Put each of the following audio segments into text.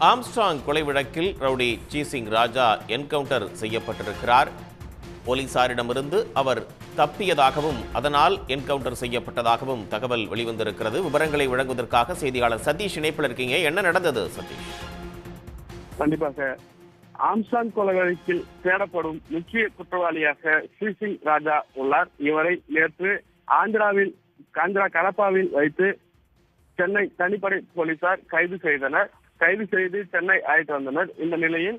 Armstrong கொலை வழக்கில் rowdy சீசிங் ராஜா encounter செய்யப்பட்டிருக்கிறார். போலீசாரிடமிருந்து அவர் தப்பியதாகவும் அதனால் என்கவுண்டர் செய்யப்பட்டதாகவும் தகவல் வெளிவந்திருக்கிறது. விவரங்களை வழங்குவதற்காக செய்தியாளர் சதீஷ் இணைப்பில் இருக்கீங்க. என்ன நடந்தது சதீஷ்? கண்டிப்பாக ஆம்ஸ்ட்ராங் கொலை வழக்கில் தேடப்படும் முக்கிய குற்றவாளியாக சீசிங் ராஜா உள்ளார். இவரை நேற்று ஆந்திரா கடப்பாவில் வைத்து சென்னை தனிப்படை போலீசார் கைது செய்தனர். கைது செய்து சென்னை அழைத்து வந்தனர். இந்த நிலையில்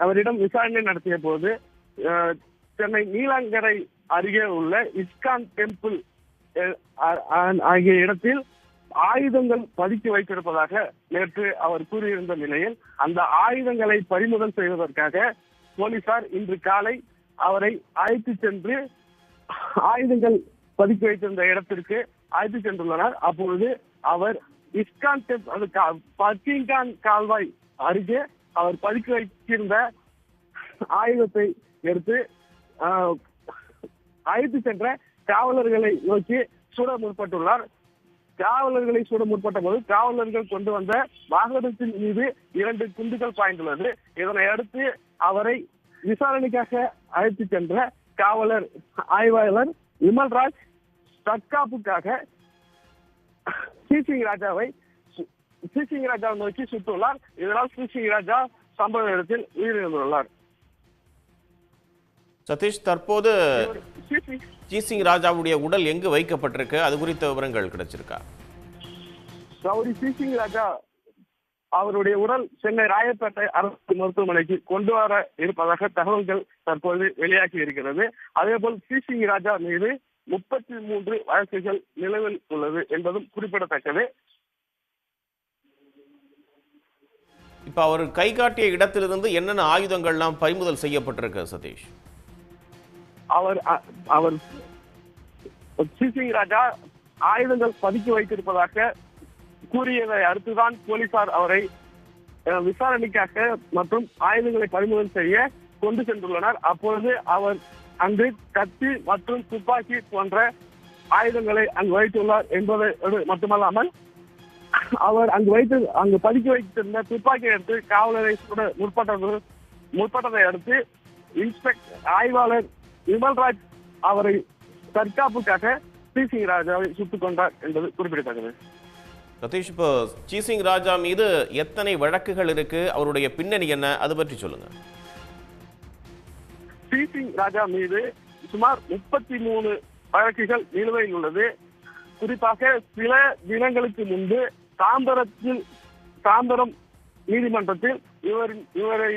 அவரிடம் விசாரணை நடத்திய போது சென்னை நீலாங்கரை அருகே உள்ள இஸ்கான் டெம்பிள் ஆகிய இடத்தில் ஆயுதங்கள் பதுக்கி வைத்திருப்பதாக நேற்று அவர் கூறியிருந்த நிலையில் அந்த ஆயுதங்களை பறிமுதல் செய்வதற்காக போலீசார் இன்று காலை அவரை அழைத்து சென்று ஆயுதங்கள் பதுக்கி வைத்திருந்த இடத்திற்கு அழைத்து சென்றுள்ளனர். அப்பொழுது அவர் இஸ்கான் பக்கிங்கான் கால்வாய் அருகே அவர் பதுக்கி வைத்திருந்த ஆயுதத்தை எடுத்து அழைத்து சென்ற காவலர்களை நோக்கி சுட முற்பட்டுள்ளார். காவலர்களை சுட முற்பட்ட போது காவலர்கள் கொண்டு வந்த வாகனத்தின் மீது 2 குண்டுகள் பாய்ந்துள்ளது. இதனை அடுத்து அவரை விசாரணைக்காக அழைத்து சென்ற காவலர் ஆய்வாளர் விமல்ராஜ் தற்காப்புக்காக சீசிங் ராஜாவை நோக்கி சுட்டுள்ளார். இதனால் சீசிங் ராஜா சம்பவ இடத்தில் உயிரிழந்துள்ளார். சதீஷ், தற்போது சீசிங் ராஜாவுடைய உடல் எங்கு வைக்கப்பட்டிருக்கு, அது குறித்த விவரங்கள் கிடைச்சிருக்கா? ரவுடி சீசிங் ராஜா அவருடைய உடல் சென்னை ராயப்பேட்டை அரசு மருத்துவமனைக்கு கொண்டு வர இருப்பதாக தகவல்கள் தற்போது வெளியாகி இருக்கிறது. அதேபோல் சீசிங் ராஜா மீது 33 வழக்குகள் நிலவில் உள்ளது என்பதும் குறிப்பிடத்தக்கது. இப்ப அவர் கை காட்டிய இடத்திலிருந்து என்னென்ன ஆயுதங்கள்லாம் பறிமுதல் செய்யப்பட்டிருக்கு சதீஷ்? அவர் சீசிங் ராஜா ஆயுதங்கள் பதுக்கி வைத்திருப்பதாக கூறியதை அடுத்துதான் போலீசார் அவரை விசாரணைக்காக மற்றும் ஆயுதங்களை பறிமுதல் செய்ய கொண்டு சென்றுள்ளனர். அப்பொழுது அவர் அங்கு கத்தி மற்றும் துப்பாக்கி போன்ற ஆயுதங்களை அங்கு வைத்துள்ளார் என்பது மட்டுமல்லாமல் அவர் அங்கு பதுக்கி வைத்திருந்த துப்பாக்கியை எடுத்து காவலரை சுட முற்பட்டதை அடுத்து இன்ஸ்பெக்டர் ஆய்வாளர் விமல்ராஜ் அவரை தற்காப்புக்காக சீசிங் ராஜாவை சுட்டுக் கொண்டார் என்பது குறிப்பிடத்தக்கது. சதீஷ், இப்போ சீசிங் ராஜா மீது எத்தனை வழக்குகள் இருக்கு, அவருடைய பின்னணி என்ன, அது பற்றி சொல்லுங்க. சீசிங் ராஜா மீது சுமார் 33 வழக்குகள் நிலுவையில் உள்ளது. குறிப்பாக சில தினங்களுக்கு முன்பு தாம்பரம் நீதிமன்றத்தில் இவரை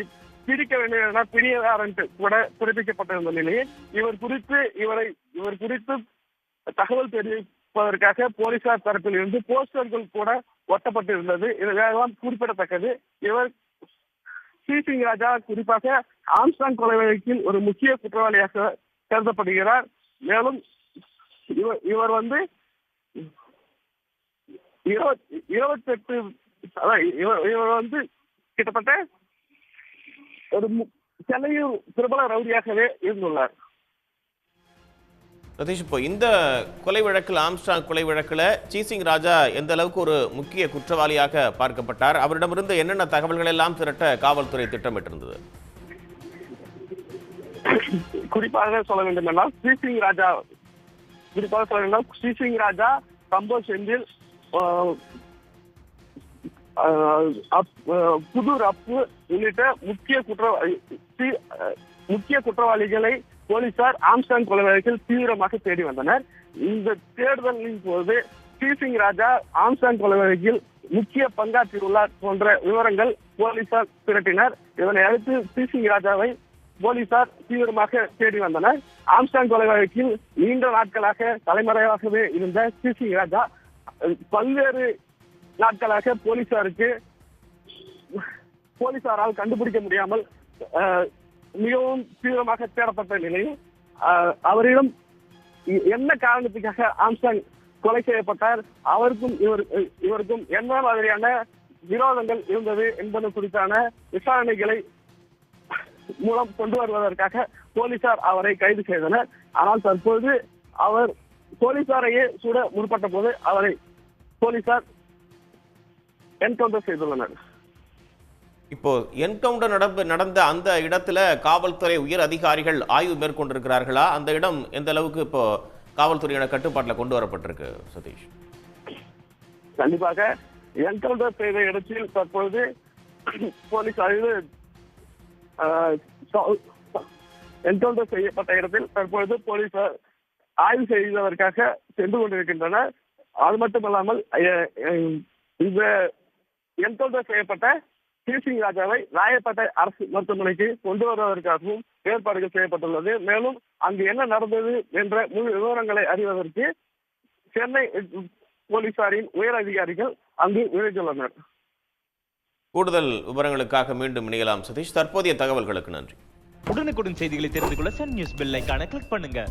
பிடிக்க வேண்டும் என பிடிய வாரண்ட் கூட பிறப்பிக்கப்பட்டிருந்த நிலையில் இவர் குறித்து தகவல் தெரிவிப்பதற்காக போலீசார் தரப்பில் இருந்து போஸ்டர்கள் கூட ஒட்டப்பட்டிருந்தது. இதெல்லாம் குறிப்பிடத்தக்கது. சீசிங் ராஜா குறிப்பாக ஆம்ஸ்ட்ராங் கொலை வழக்கில் ஒரு முக்கிய குற்றவாளியாக கருதப்படுகிறார். மேலும் இவர் 28 இவர் கிட்டத்தட்ட ஒரு சென்னையில் பிரபல ரவுடியாகவே இருந்துள்ளார். சதீஷ், இப்போ இந்த கொலை வழக்கில், ஆம்ஸ்ட்ராங் கொலை வழக்கில் சீசிங் ராஜா எந்த அளவுக்கு ஒரு முக்கிய குற்றவாளியாக பார்க்கப்பட்டார்? அவரிடமிருந்து என்னென்ன தகவல்கள் எல்லாம் திரட்ட காவல்துறை திட்டமிட்டிருந்தது? குறிப்பாக சொல்ல வேண்டும் என்றால் சீசிங் ராஜா சம்போ செந்தில் புதூர் அப்பு உள்ளிட்ட முக்கிய குற்றவாளிகளை போலீசார் ஆம்ஸ்ட்ராங் கொலை வழக்கில் தீவிரமாக தேடி வந்தனர். இந்த தேடுதலின் போது சீசிங் ராஜா ஆம்ஸ்ட்ராங் கொலை வழக்கில் முக்கிய பங்காற்றியுள்ளார் போன்ற விவரங்கள் போலீசார் திரட்டினர். இதனை அடுத்து சீசிங் ராஜாவை போலீசார் தீவிரமாக தேடி வந்தனர். ஆம்ஸ்ட்ராங் கொலை வழக்கில் நீண்ட நாட்களாக தலைமறைவாகவே இருந்த சீசிங் ராஜா பல்வேறு நாட்களாக போலீசாரால் கண்டுபிடிக்க முடியாமல் மிகவும் தீவிரமாக தேடப்பட்ட நிலையில் அவரிடம் என்ன காரணத்துக்காக ஆம்ஸ்ட்ராங் கொலை செய்யப்பட்டார், இவருக்கும் என்ன மாதிரியான விரோதங்கள் இருந்தது என்பது குறித்தான விசாரணைகளை மூலம் கொண்டு வருவதற்காக போலீசார் அவரை கைது செய்தனர். ஆனால் தற்போது அவர் போலீசாரையே சுட முற்பட்ட போது அவரை போலீசார் என்கவுண்டர் செய்துள்ளனர். இப்போ என்கவுண்டர் நடந்த அந்த இடத்துல காவல்துறை உயர் அதிகாரிகள் ஆய்வு மேற்கொண்டிருக்கிறார்களா? அந்த இடம் எந்த அளவுக்கு இப்போ காவல்துறையோட கட்டுப்பாட்டில் கொண்டு வரப்பட்டிருக்கு சதீஷ்? கண்டிப்பாக என்கவுண்டர் செய்த இடத்தில் தற்பொழுது போலீசார் என்கவுண்டர் செய்யப்பட்ட இடத்தில் தற்பொழுது போலீசார் ஆய்வு செய்வதற்காக சென்று கொண்டிருக்கின்றனர். அது மட்டுமல்லாமல் இந்த என்கவுண்டர் செய்யப்பட்ட சிசிங் ராஜாவை ராயப்பேட்டை அரசு மருத்துவமனைக்கு கொண்டு வருவதற்காகவும் ஏற்பாடுகள் செய்யப்பட்டுள்ளது. மேலும் அங்கு என்ன நடந்தது என்ற முழு விவரங்களை அறிவதற்கு சென்னை போலீசாரின் உயர் அதிகாரிகள் அங்கு விரைந்துள்ளனர். கூடுதல் விவரங்களுக்காக மீண்டும் இணையலாம் சதீஷ். தற்போதைய தகவல்களுக்கு நன்றி. உடனுக்குடன் செய்திகளை தெரிந்து கொள்ள சன் நியூஸ் பெல் ஐகானை கிளிக் பண்ணுங்க.